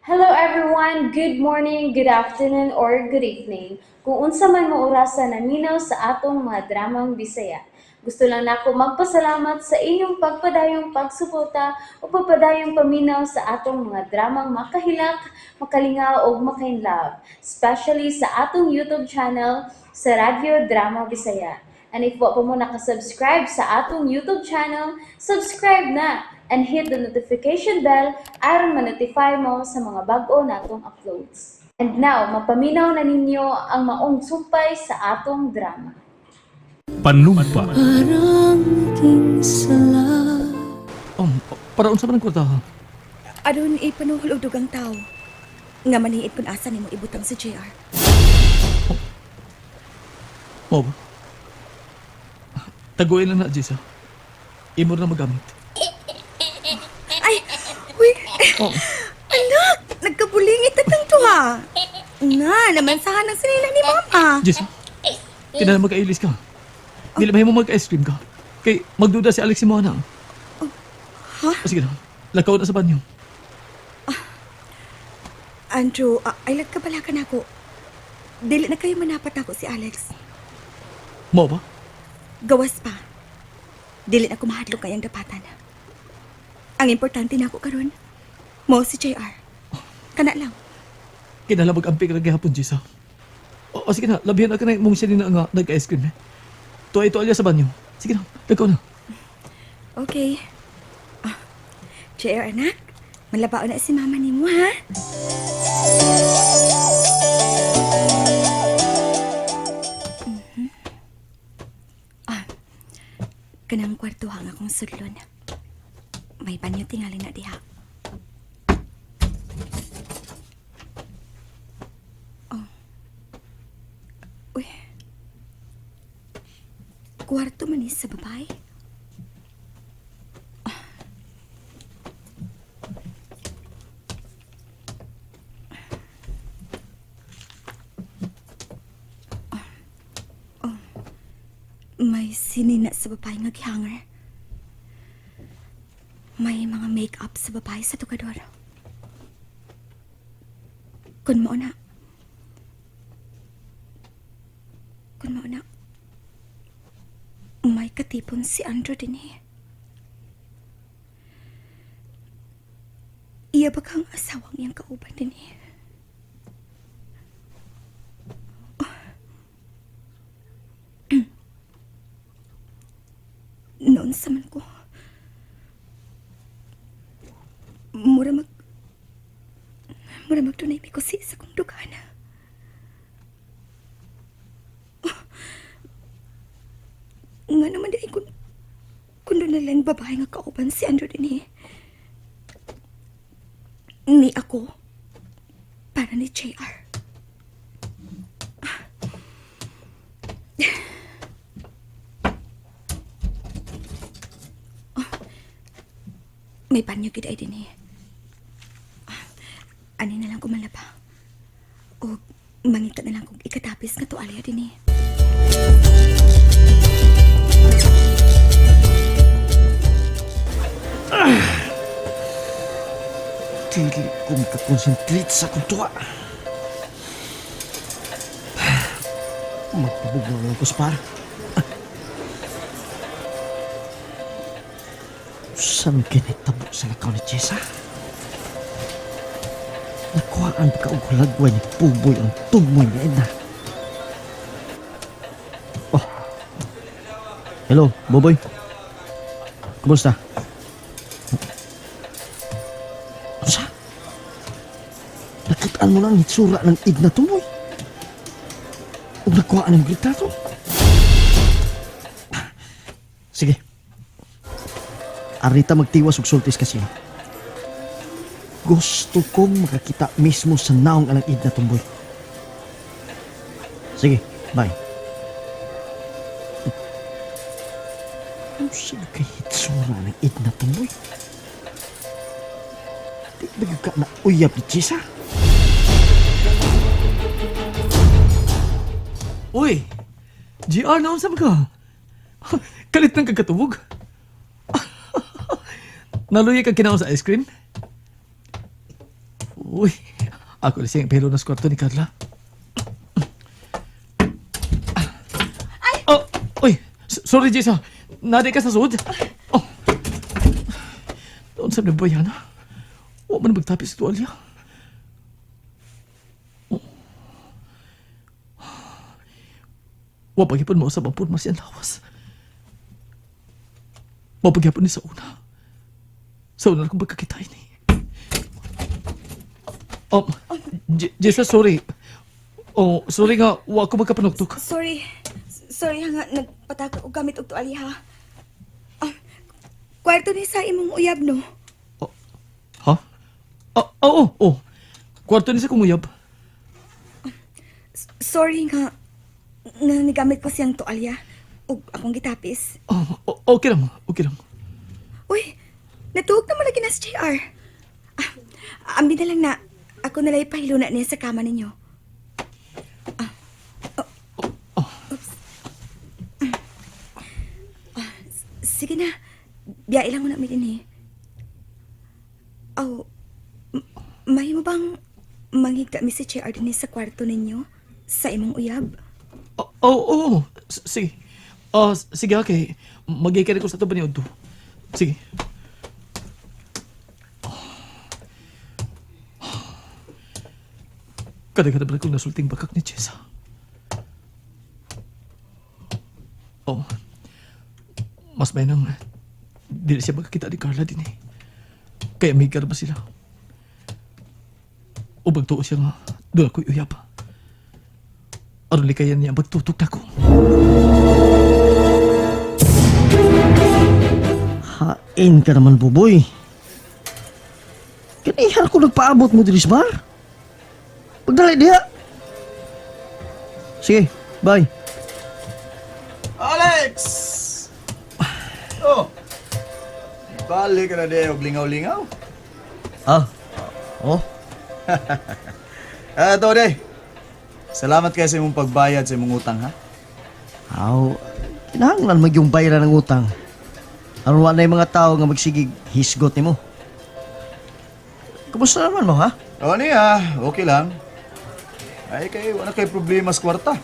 Hello everyone, good morning, good afternoon, or good evening. Kung unsa man mo orasan naminaw sa atong mga dramang Bisaya. Gusto lang nako magpasalamat sa inyong pagpadayong pagsuporta o pagpadayong paminaw sa atong mga dramang makahilak, makalingaw o makainlove, especially sa atong YouTube channel sa Radyo Drama Bisaya. And if wa pa mo nakasubscribe sa atong YouTube channel, subscribe na and hit the notification bell aron ma-notify mo sa mga bag-o natong uploads. And now, mapaminaw na ninyo ang maong sumpay sa atong drama. Panumpa. Parang kinsala. Para unsa man ang kwarta? Aron ipanuhol og dugang tao. Nga maniit kun asa nimo ibutang sa JR. Mo ba? Taguin lang na, Jisa. Imo na magamit. Ay, uy, Oh, anak, nagkabulingit na to ha. Na, namansahan ng sinila ni Mama. Jisa. Kinala mag-ailis ka. Dili ba mo mag-ice cream ka? Kay magduda si Alex mo na. Ha? Sige na. Lakaw na sa banyo. Andrew, aylat ka pala ka na ako. Dili na kayo manapat ako si Alex. Mo ba? Gawas pa. Dili na kumahadlok kayang dapatan. Ang importante na ako karon, mo si JR. Kana lang. Kinala mag-ampi ka na gihapon, Jisa. O sige na. Labihan na ka na mong siya din na nga nag-ice cream. Tuwa-ito alya sa banyo. Sige na. Lakaw na. Okay. JR anak, malabao na si mama ni mo ha? Kanang kwarto hang akong sudlon. May banyo tingali na diha. Oh. Uy. Kwarto man sa babae? May sinina sa babae nga gihanger. May mga make-up sa babae sa tukador. Kun mo na. May katipon si Andrew din eh. Iya ba kang asawang iyang kauban din eh? Noon sa man ko. Mura magtunay may kusi sa kong dugana. Nga naman dahil kung doon na lang babae nga kauban si Andrew din eh. Ni ako para ni JR. May banyo gid ay din eh. Ani na lang kumalaba. O mangita na lang kung ikatapis nga tuwalya din eh. Dili ko makakonsentrate sa akong tuwa. Magpabugnaw lang ko sa para. Saan kinitabo sa lakaw ni Chesa? Nakuhaan ka og hulagway ni Puboy ang tumoy ni Edna. Oh. Hello, Boboy. Kumusta? Sa? Nakitaan mo lang itsura ng Edna tumoy. O nakuhaan ang retrato? Sige. Arita magtiwas og sultis kasi. Gusto kong makakita mismo sa naong alang Edna tumboy. Sige, bye. Ano siya kahitsura ng Edna tumboy? Di ba ka na uyab ni Chisa? Uy! GR na unsa ba ka? Kalit ng kagkatubog. Naluya ka kinaon sa ice cream? Uy, ako na siyang pero nas kwarto ni Carla. Oh, uy, sorry Jessa. Naday ka sa sud. Oh. Doon sa nabayan. Huwag man magtapis ito, Alia. Oh. Huwag pag-ipon mo sa bampun mas yan lawas. Mapag-ipon ni sa una. Sa una kong pagkakitain ni. Oh, Jessa, sorry. Oh, sorry nga, huwag ko magkapanuktok. Sorry. Sorry nga, nagpataka og gamit og tuwalya ha. Kwarto ni sa imong uyab, no? Ha? Oo. Kwarto ni sa kumuyab. Sorry nga nigamit ko siyang tuwalya ug akong gitapis. Okay lang. Uy, natuog na malagi na sa JR. Ambi na lang na ako nalay pahiluna niya sa kama ninyo. Sige na, biya ilang mo na mi din eh. May mo bang manghigda mi si JR din sa kwarto ninyo sa imong uyab? Oo. Sige. Sige, okay. Mag-ikirin ko sa ito ba ni Odo? Sige. Kada-kada ba kong nasulting bakak ni Jessa? Oh. Mas may nang di na siya magkakita ni Carla din eh. Kaya may ba sila? O bagtuo siya nga, doon ako'y uyab. Aron likayan niya magtutok na ko. Hain ka naman, Buboy. Kanihan ko nagpaabot mo diris bar. Pagdali diha. Sige, bye. Alex! Oh! Balik ka na din og lingaw-lingaw. Ah, oh. Tode. Salamat kayo sa imong pagbayad sa imong utang, ha? Aw, kinahanglan magyong bayaran ng utang. Aron wala yung mga tao nga magsigig hisgot nimo. Kumusta naman mo, ha? O niya, okay lang. Ay kay wala kay problema sa kwarta.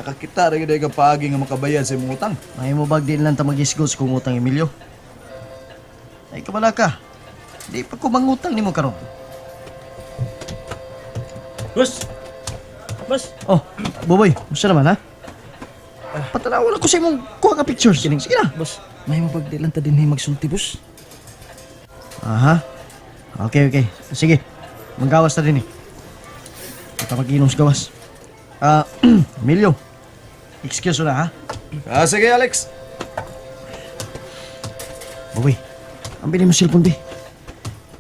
Nakakita rin ka paagi nga makabayad sa imong utang. May mo bag din lang ta maghisgot sa kong utang, Emilio. Ay, kamala ka. Di pa ko mangutang nimo karon. Boss! Oh, Buboy, musta naman, ha? Patanawan ako sa imong kuha ka pictures. Kining, sige na. Boss, may mapagdilan ta din magsulti, boss. Aha. Okay. Sige. Manggawas na din eh. Ito mag-inom sa gawas. Emilio. Excuse na, ha? Sige Alex. Buboy, ang bilis mo cellphone di.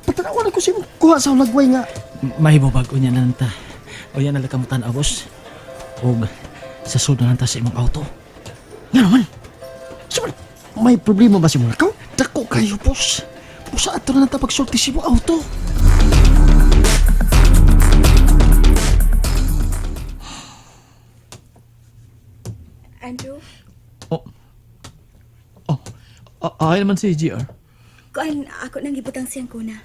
Patanawan ako sa imong kuha sa lagway nga. May bago niya na nanta. O yan nalakamutan, boss. O sa sudo nanta sa imong auto. Nga naman. Sabi, may problema ba si Mulakaw? Dako kayo, boss. Pusa ato na nanta pagsulti sa imong auto. Andrew, Ay naman si GR. kuan ako nang gibutang siyang kuna.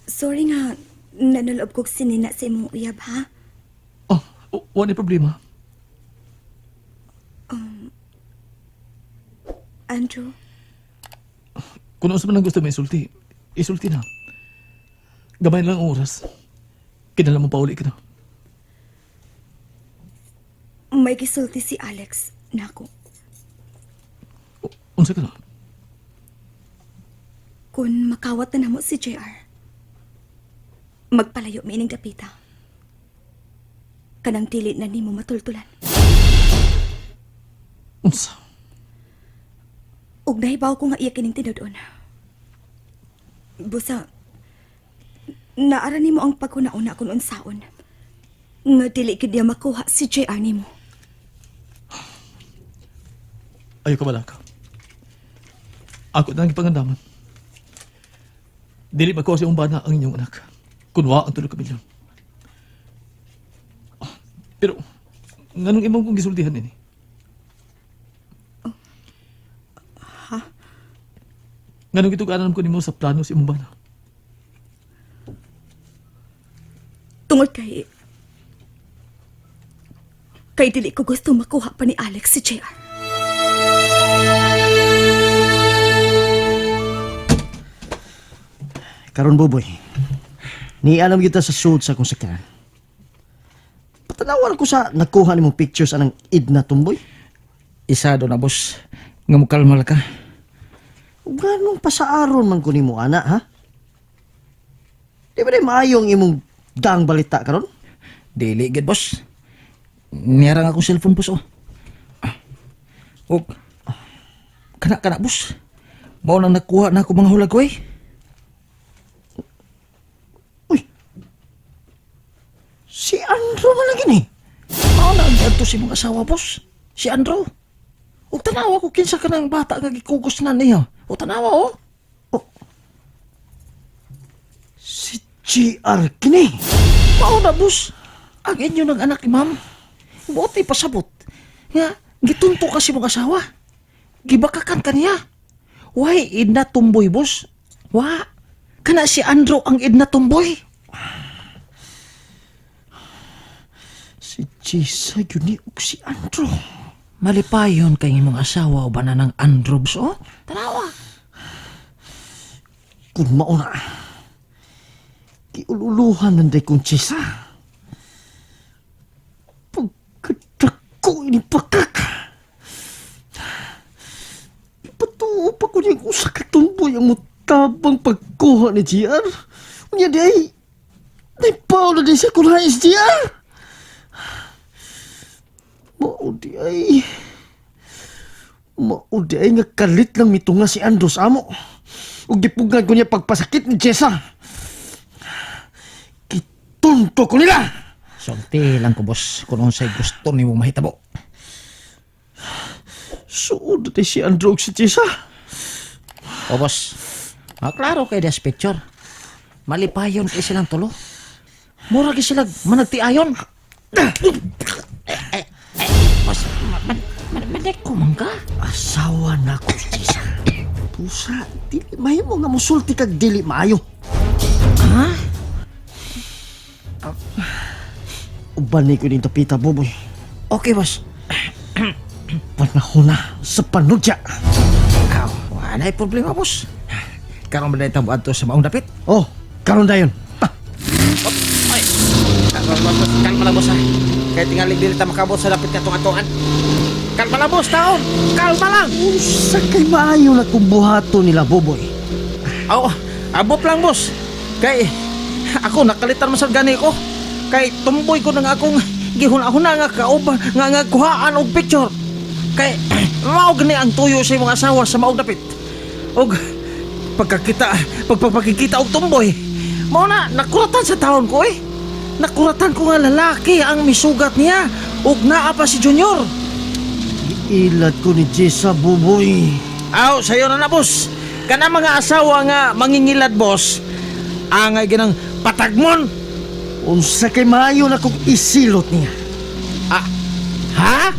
Sorry nga, nanuloob kong sinina sa imong uyab, ha? Wala problema. Andrew, Kung ano sa man ang gusto mo isulti, isulti na. Gamay lang ang oras. Kinala mo pauli ka na. may gisulti si Alex nako. Unsa ka na? Kung makawat na namo si JR, magpalayo mining dapita. Kanang dili na nimo matultulan. Unsa? Ug nahibaw ko nga iya kining tinudon. Busa, naara nimo ang pagkunauna kung unsaon. Nga dili gid niya makuha si JR nimo. Ayaw ka bala ka. Ako na ang ipangandaman. Dili magkuha sa iyong bana ang inyong anak. Kunwa ang 3 milyon. Pero, nganong imong kong gisultihan ini? Nganong gituganan ko nimo sa plano sa imong bana? Tungod kay dili ko gusto makuha pa ni Alex si JR. Karon Buboy, ni alam kita sa suod sa akong sakyanan. Patanawan ko sa nakuha ni mong pictures anang Edna Tumboy. Isa do na, boss. Nga mo kalmal ka. Ganong pasaaron man ko ni mo, ana, ha? Di ba maayong imong dang balita karon? Dili, gid, boss. Niyarang akong cellphone, boss, oh. O, kana, boss. Mao nang nakuha na ako mga hulag ko, eh. Uy, si Andrew man lagi ni. Mao na ang adto si mga asawa, boss. Si Andrew. O, tanawa ko kinsa ka ng bata nga gikugos na niya. O, tanawa, oh. Si JR kini. Mao na, boss. Ang inyo ng anak ni ma'am. Buti pasabot. Nga, gitunto kasi mong asawa. Gibakakan ka niya. Why, Edna Tumboy, boss? Wa. Kana si Andrew ang Edna Tumboy. Si Jisa yun ni ug si Andrew. Malipayon kay imong asawa o ba na ng Andrew, boss, oh? Tanawa. Kung mauna, kiululuhan nanday kong Jisa. Pagkatako ini pakak. Ipatuo pa ko niyang usa ka tumboy ang mutabang pagkuha ni JR. Unya di ay, naipaw na di siya kunhay si JR. Maudi ay nga kalit lang mitunga si Andros amo. Ug gipugan ko niya pagpasakit ni Jessa. Kitunto ko nila. Sulti lang ko, boss, kung unsay gusto ni mo mahitabo. Suod na si Andro ug si Jessa. O, boss, klaro kay das picture. Malipayon kay silang tulo. Mura kay silang managtiayon. Boss, manik ko man ka. Asawa na ko si Jessa. Pusa, dili mahimo nga musulti kag dili maayo. Ha? Uban ni ko din tapita, Boboy. Okay, boss. Panahon na sa panudya. Aw, wala problema, boss. Karon ba na itabo adto sa maong dapit? Oh, karon dayon. Ay, kalma lang, boss, ha. Kaya tingalig dili ta makabot sa dapit katong atuan. Kalma lang, boss, taon. Kalma lang. Unsa kay maayo na kung buhato nila, Boboy? Aw, abot lang, boss. Kay ako nakalitan mo sa gani ko. Kay tumboy ko nang akong gihuna-huna nga kauban nga kuhaan og picture. Kay mao gani ang tuyo sa imong asawa sa maong dapit. Og pagpakikita og tumboy, mao na nakuratan sa taon ko, eh. Nakuratan ko nga lalaki ang misugat niya ug naa pa si Junior. Ilad ko ni Jessa, Boboy. Aw, sayo na, boss. Kana mga asawa nga mangingilad, boss. Angay ginang patagmon. Unsa kay maayo na kung isilot niya. Ha?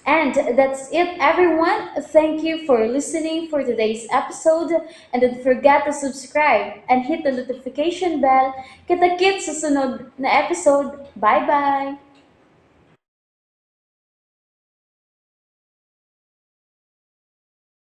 And that's it, everyone. Thank you for listening for today's episode. And don't forget to subscribe and hit the notification bell. Kita-kits sa sunod na episode. Bye-bye!